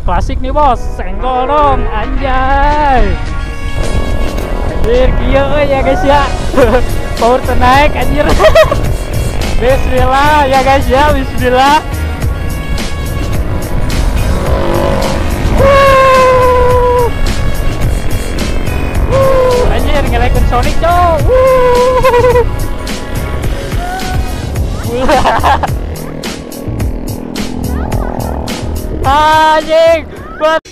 Klasik nih bos, senggol dong, anjay. Anjir, gila ya guys ya. Power naik anjir. Bismillah ya guys ya, bismillah. Anjir, ngelekin Sonic cow. Anjing, buat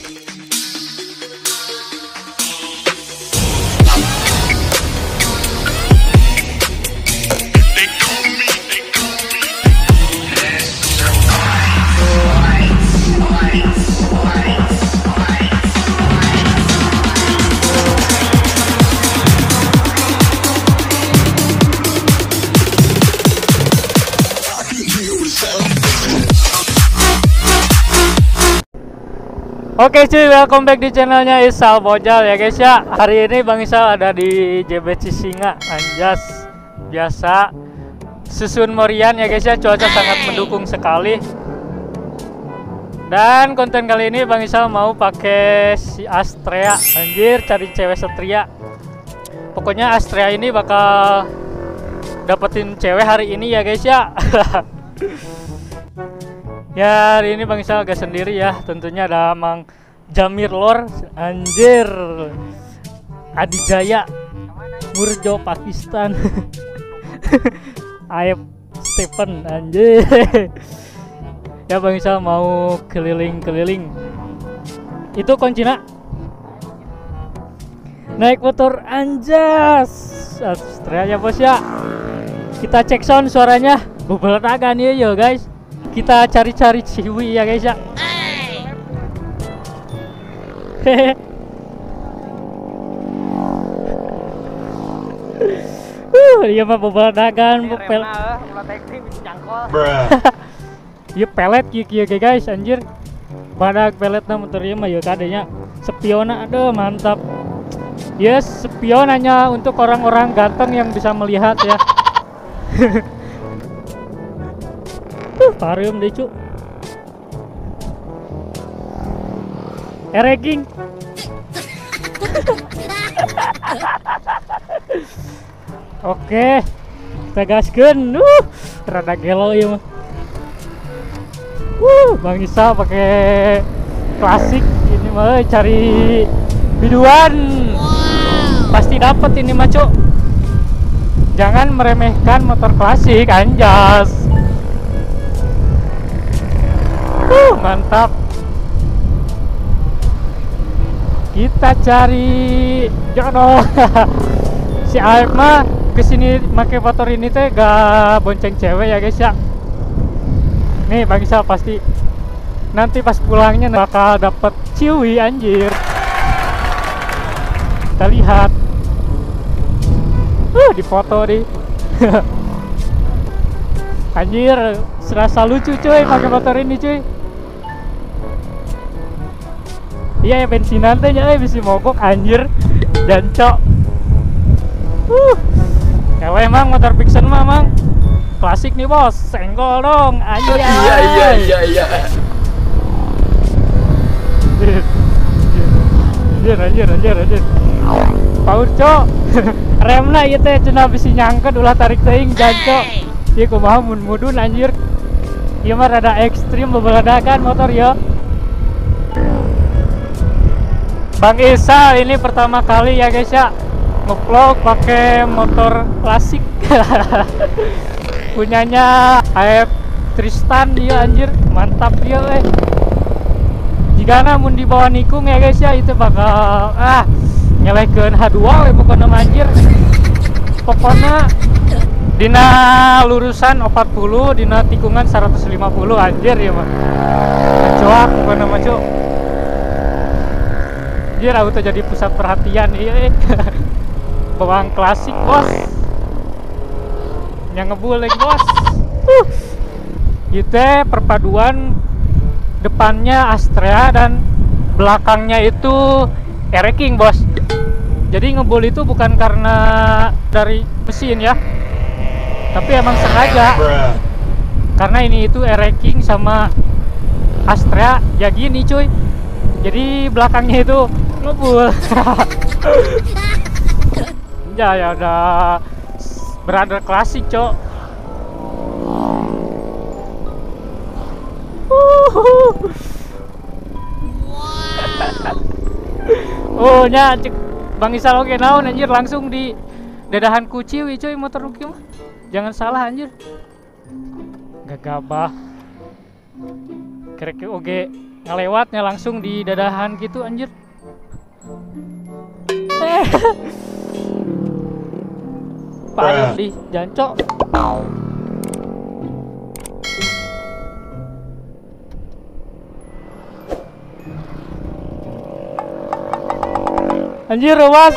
Oke cuy, welcome back di channelnya Isal Bojal ya guys ya. Hari ini Bang Isal ada di JBC Singa, anjas. Biasa susun Morian ya guys ya, cuaca sangat mendukung sekali. Dan konten kali ini Bang Isal mau pakai si Astrea. Anjir, cari cewek setria. Pokoknya Astrea ini bakal dapetin cewek hari ini ya guys ya. Ya, hari ini Bang Isal gak sendiri ya. Tentunya ada Mang Jamir Lor, anjir, Adijaya, Murjo Pakistan, Aib Stephen, anjir. Ya Bang Isal mau keliling-keliling. Itu kuncinya naik motor anjas. Astrea ya bos ya. Kita cek sound suaranya. Bubeletakan ya yo guys. Kita cari-cari ciwi ya guys ya. Hehe. Iya mah bobal dagan, pel. Iya pelet kieu guys, anjir. Badak peletna motor ieu mah ya kadenya spiona, aduh mantap. Yes, spion hanya untuk orang-orang ganteng yang bisa melihat ya. Parium deh cu. Ereging. Oke, kita gaskeun. Rada gelo ya mah. Bang Isa pakai klasik ini mah cari biduan. Pasti dapat ini mah cu. Jangan meremehkan motor klasik, anjas. Mantap. Kita cari jodoh. Si Aib mah kesini pakai motor ini teh gak bonceng cewek ya guys ya. Nih Bang Isa pasti nanti pas pulangnya bakal dapet ciwi anjir. Kita lihat. Di foto nih. Anjir, serasa lucu cuy pakai motor ini cuy. Iya ya bensinan teh nya bisa mogok anjir. Jancok. Kalau emang motor fiction mah mang klasik nih bos, senggol dong anjir. Iya. Anjir. Paur cok. Remna ieu teh cenah bisa nyangket ulah tarik teuing jancok. Ieu kumaha mun mudun anjir. Ieu mah rada ekstrim beberadakan motor ya. Bang Isa ini pertama kali ya guys ya nge-vlog pakai motor klasik. Punyanya Aib Tristan dia anjir, mantap dia jika namun dibawa nikung ya guys ya itu bakal nyelekeun H2 we pokona anjir. Pokona dina lurusan 40, dina tikungan 150 anjir ya mah. Coak pokona mah cuk. Anjir auto jadi pusat perhatian iya. Bawang klasik bos. Yang ngebul lagi bos. Itu perpaduan depannya Astrea dan belakangnya itu Ereking bos. Jadi ngebul itu bukan karena dari mesin ya, tapi emang sengaja. Karena ini itu Ereking sama Astrea ya gini cuy. Jadi belakangnya itu ngebul. Ya udah brother klasik, Cok. Oh nya cek Bang Isal oke naon anjir, langsung di dadahan kuciwi cuy motor Nuki mah. Jangan salah anjir. Gagabah. Kerek oke ngelewatnya langsung di dadahan gitu anjir. Parah di jancok. Anjir ruas.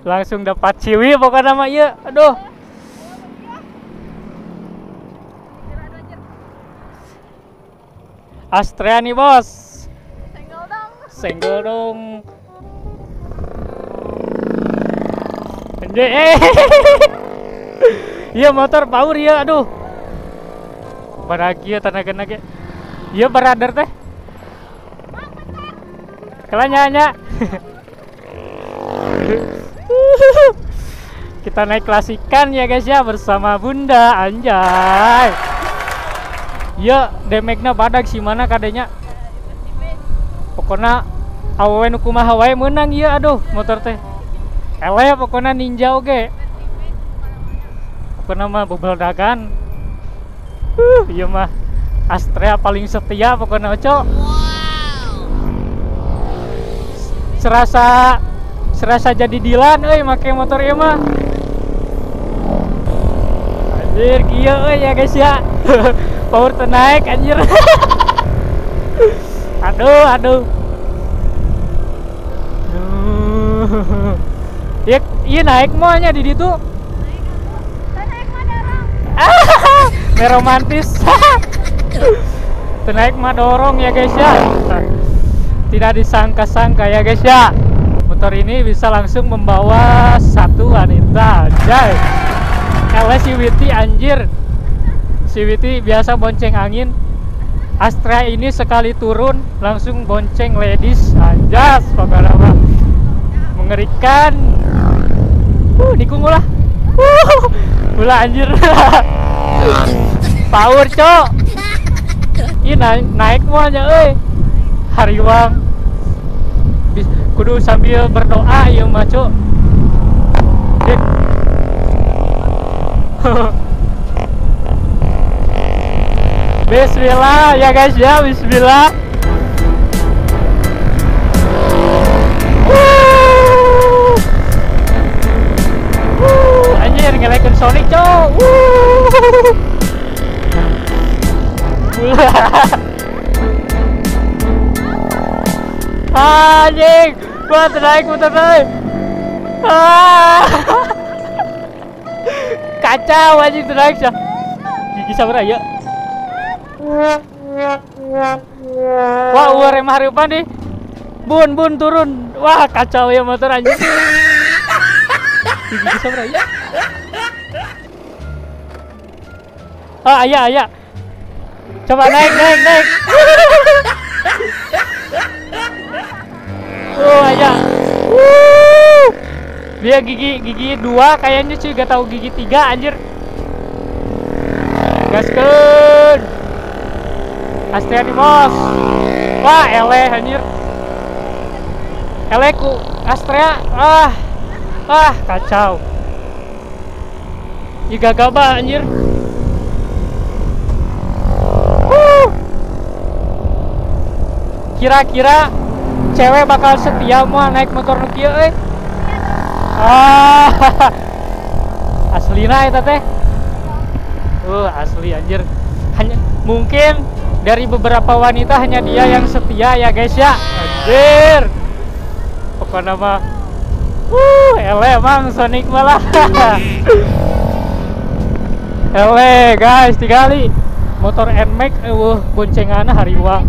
Langsung dapat ciwi pokoknya nama iya. Aduh. Astrea nih bos. Senggol dong. Senggol dong. Anjir iya motor power ya, aduh. Bahagia tenaga-naga. Iya brother teh. Kelanya. Kita naik klasikan ya guys ya bersama Bunda anjay. Ya damage-na badak sih mana kadenya. Pokoknya awewe nu kumaha wae menang ya, aduh motor teh. Ele pokoknya ninja oge. Pokoknya mah bebeldagan. Iya mah Astrea paling setia pokoknya cok. Serasa jadi Dilan make motor ieu mah. Anjir kieu ya guys ya. Power teu naik anjir. Aduh. Iya naik moanya di ditu. Naik mah dorong. Meromantis. Naik mah dorong ya guys ya. Tidak disangka-sangka ya guys ya. Motor ini bisa langsung membawa satu wanita. Jay. Kalau si Witi anjir. Si Witi biasa bonceng angin. Astrea ini sekali turun langsung bonceng ladies. Anjas pokoknya mah. Mengerikan. Nikung ulah. Ulah anjir. Power cok. Ini naik muanya hariwang. Kudu sambil berdoa ya maco. Bismillah ya guys ya, bismillah. Anjir ngelekin Sonic cok. Anjing, buat naik motor naik. Kacau anjing naik sih. Gigi sabar ya. Wah, uar remah haripan nih. Bun turun. Wah, kacau ya motor anjing. Gigi sabar ya. Ayah. Coba naik. Oh ayah. Dia gigi 2 kayaknya cuy, gak tahu gigi 3 anjir. Gaskeun. Astrea nih bos. Wah eleh anjir. Eleku Astrea. Kacau. Iga gabah anjir. Kira-kira cewek bakal setia mau naik motor Nokia aslina eta teh. Asli anjir. Hanya mungkin dari beberapa wanita hanya dia yang setia ya guys ya. Anjir. Pokoknya mah ele emang Sonic malah. Ele guys tinggali motor NMAX boncenganna hariwa.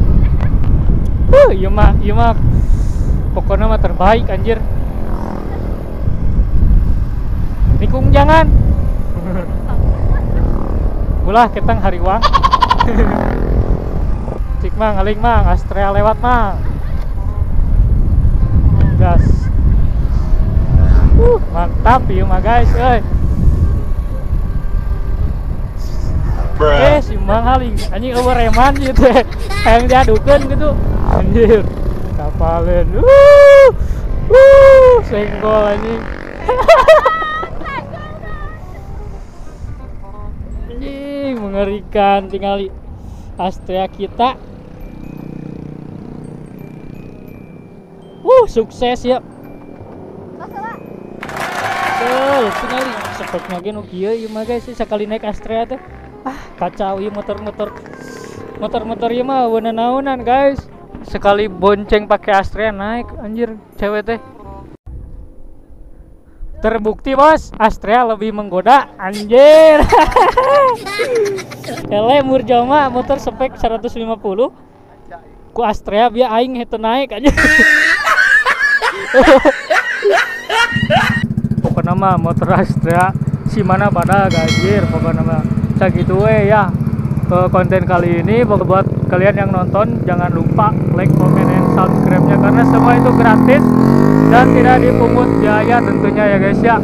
Iya mah pokoknya mah terbaik anjir. Nikung jangan. Ulah ketang hariwang. Cik mang ngaling mang Astrea lewat mang. Gas. Mantap ieu mah guys euy. Si mang haling anjing eueuh reman ieu teh. Hayang diadukeun gitu. Anjir. Kapaleun. Senggol anjing. Anjing mengerikan tingali Astrea kita. Sukses ya. Betul, tingali speknya ge nu kieu ieu mah guys, sekali naik Astrea teh. Kacau ieu motor-motor ieu mah weuna naonan guys. Sekali bonceng pakai Astrea naik anjir cewek teh. Terbukti bos, Astrea lebih menggoda anjir. Ele Murjama motor spek 150 ku Astrea biar aing hete naik aja. Pokoknya mah motor Astrea si mana pada gajir pokoknya mah sakitu we ya. Konten kali ini buat kalian yang nonton jangan lupa like, comment, dan subscribe-nya karena semua itu gratis dan tidak dipungut biaya tentunya ya guys ya.